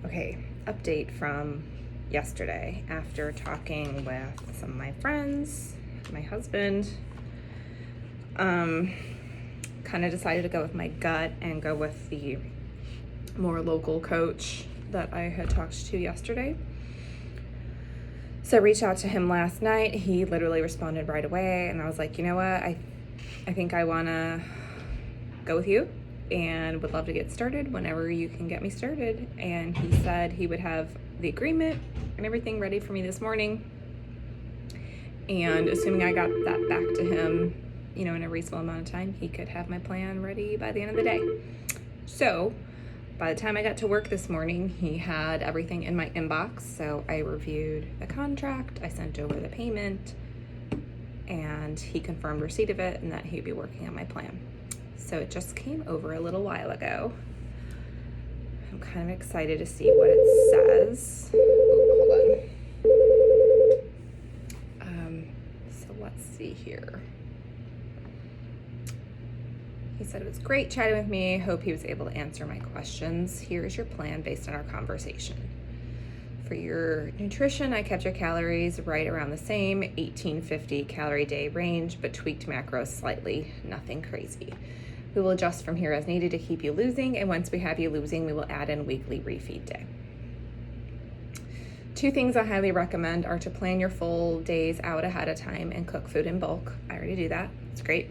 Okay, update from yesterday. After talking with some of my friends, my husband, kind of decided to go with my gut and go with the more local coach that I had talked to yesterday. So I reached out to him last night. He literally responded right away, and I was like, you know what, I think I want to go with you and would love to get started whenever you can get me started. And he said he would have the agreement and everything ready for me this morning. And assuming I got that back to him, in a reasonable amount of time, he could have my plan ready by the end of the day. So by the time I got to work this morning, he had everything in my inbox. So I reviewed the contract, I sent over the payment, and he confirmed receipt of it and that he'd be working on my plan. So it just came over a little while ago. I'm kind of excited to see what it says. Ooh, hold on. So let's see here. He said it was great chatting with me. Hope he was able to answer my questions. Here is your plan based on our conversation. For your nutrition, I kept your calories right around the same 1850 calorie day range, but tweaked macros slightly, nothing crazy. We will adjust from here as needed to keep you losing, and once we have you losing, we will add in weekly refeed day. 2 things I highly recommend are to plan your full days out ahead of time and cook food in bulk. I already do that, it's great.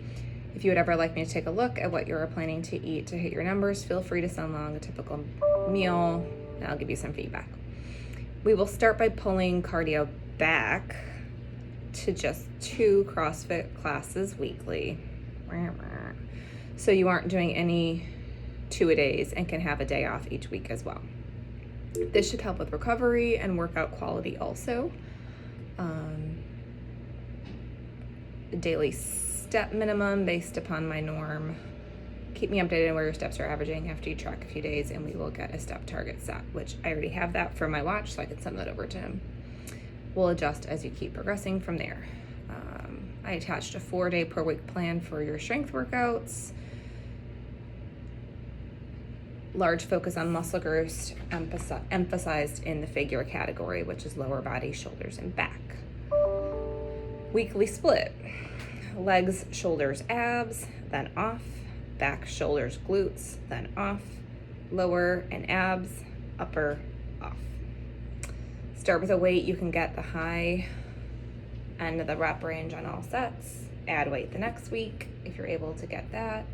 If you would ever like me to take a look at what you're planning to eat to hit your numbers, feel free to send along a typical meal, and I'll give you some feedback. We will start by pulling cardio back to just 2 CrossFit classes weekly. So you aren't doing any 2-a-days and can have a day off each week as well. This should help with recovery and workout quality also. Daily step minimum based upon my norm. Keep me updated on where your steps are averaging after you track a few days, and we will get a step target set, which I already have that for my watch, so I can send that over to him. We'll adjust as you keep progressing from there. I attached a 4-day per week plan for your strength workouts. Large focus on muscle growth emphasized in the figure category, which is lower body, shoulders, and back. Weekly split. Legs, shoulders, abs, then off. Back, shoulders, glutes, then off. Lower and abs, upper, off. Start with a weight you can get the high end of the rep range on all sets. Add weight the next week if you're able to get that.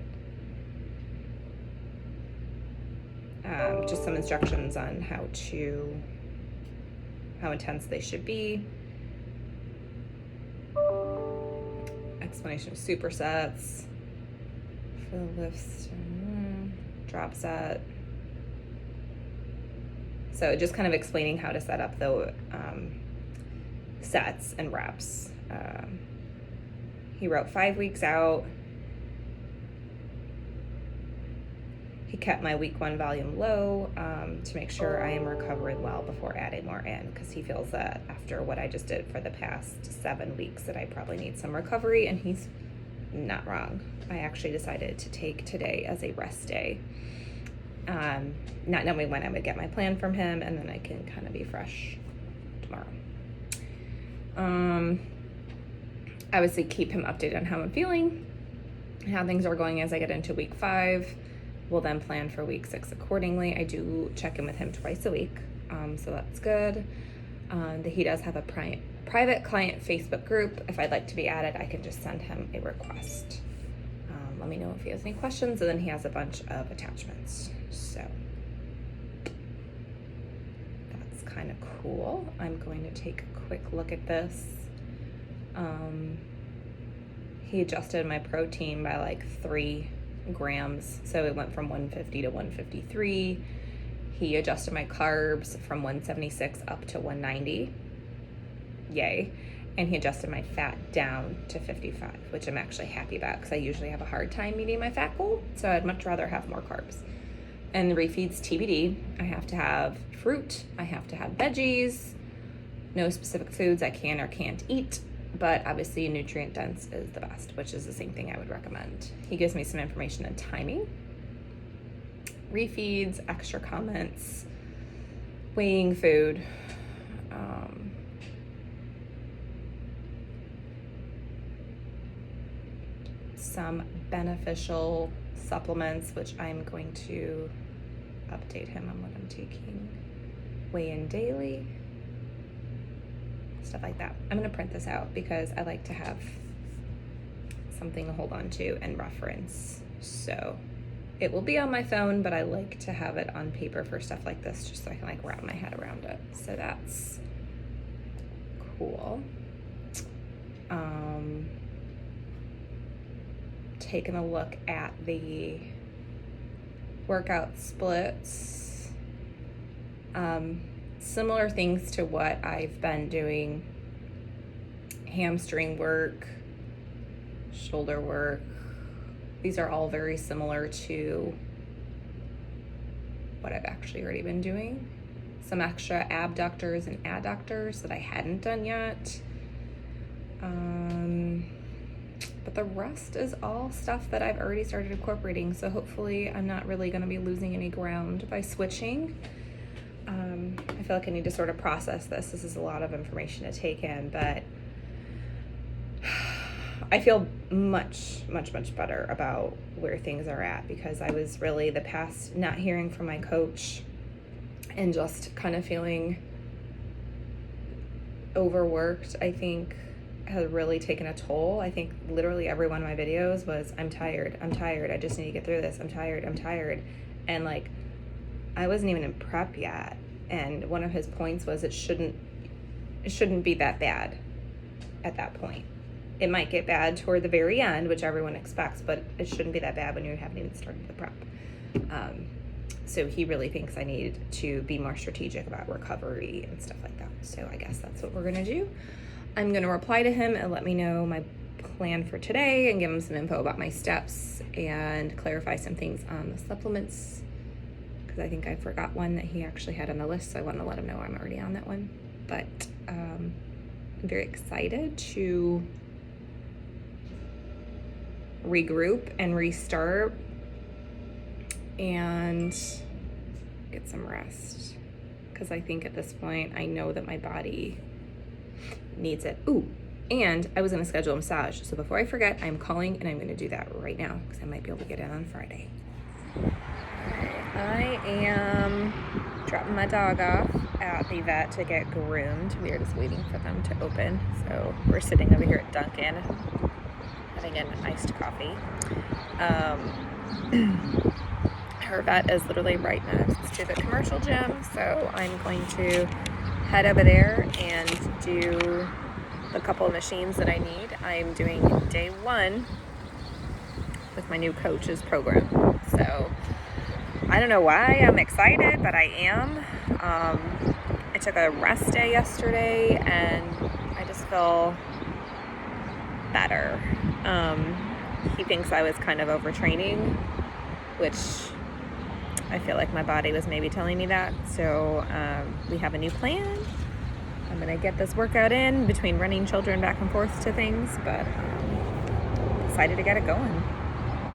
Just some instructions on how intense they should be. Explanation of supersets for the lifts, drop set. So just kind of explaining how to set up the sets and reps. He wrote 5 weeks out. He kept my week 1 volume low to make sure I am recovering well before adding more in, because he feels that after what I just did for the past 7 weeks that I probably need some recovery, and he's not wrong. I actually decided to take today as a rest day, not knowing when I would get my plan from him, and then I can kind of be fresh tomorrow. I would say keep him updated on how I'm feeling, how things are going as I get into week 5. We'll then plan for week 6 accordingly. I do check in with him twice a week, so that's good. He does have a private client Facebook group. If I'd like to be added, I can just send him a request. Let me know if he has any questions, and then he has a bunch of attachments. So that's kind of cool. I'm going to take a quick look at this. He adjusted my protein by like 3 grams, so it went from 150 to 153. He adjusted my carbs from 176 up to 190. Yay. And he adjusted my fat down to 55, which I'm actually happy about, because I usually have a hard time meeting my fat goal, so I'd much rather have more carbs. And the refeeds TBD. I have to have fruit, I have to have veggies, no specific foods I can or can't eat, but obviously nutrient dense is the best, which is the same thing I would recommend. He gives me some information on timing, refeeds, extra comments, weighing food. Some beneficial supplements, which I'm going to update him on what I'm taking. Weigh in daily, stuff like that. I'm going to print this out because I like to have something to hold on to and reference. So it will be on my phone, but I like to have it on paper for stuff like this, just so I can like wrap my head around it. So that's cool. Taking a look at the workout splits. Similar things to what I've been doing. Hamstring work, shoulder work. These are all very similar to what I've actually already been doing. Some extra abductors and adductors that I hadn't done yet. But the rest is all stuff that I've already started incorporating. So hopefully I'm not really going to be losing any ground by switching. I feel like I need to sort of process this. This is a lot of information to take in, but I feel much better about where things are at, because I was really the past not hearing from my coach and just kind of feeling overworked, I think, has really taken a toll. I think literally every one of my videos was, I'm tired, I just need to get through this, I'm tired. And like, I wasn't even in prep yet. And one of his points was it shouldn't be that bad at that point. It might get bad toward the very end, which everyone expects, but it shouldn't be that bad when you haven't even started the prep. So he really thinks I need to be more strategic about recovery and stuff like that. So I guess that's what we're gonna do. I'm gonna reply to him and let me know my plan for today and give him some info about my steps and clarify some things on the supplements, because I think I forgot one that he actually had on the list, so I want to let him know I'm already on that one. But I'm very excited to regroup and restart and get some rest, because I think at this point I know that my body needs it. Ooh, and I was going to schedule a massage, so before I forget, I'm calling and I'm going to do that right now, because I might be able to get in on Friday. I am dropping my dog off at the vet to get groomed. We are just waiting for them to open, so we're sitting over here at Dunkin' having an iced coffee. Her vet is literally right next to the commercial gym, so I'm going to head over there and do the couple of machines that I need. I'm doing day 1 with my new coach's program, so I don't know why I'm excited, but I am. I took a rest day yesterday and I just feel better. He thinks I was kind of overtraining, which I feel like my body was maybe telling me that. So we have a new plan. I'm gonna get this workout in between running children back and forth to things, but excited to get it going.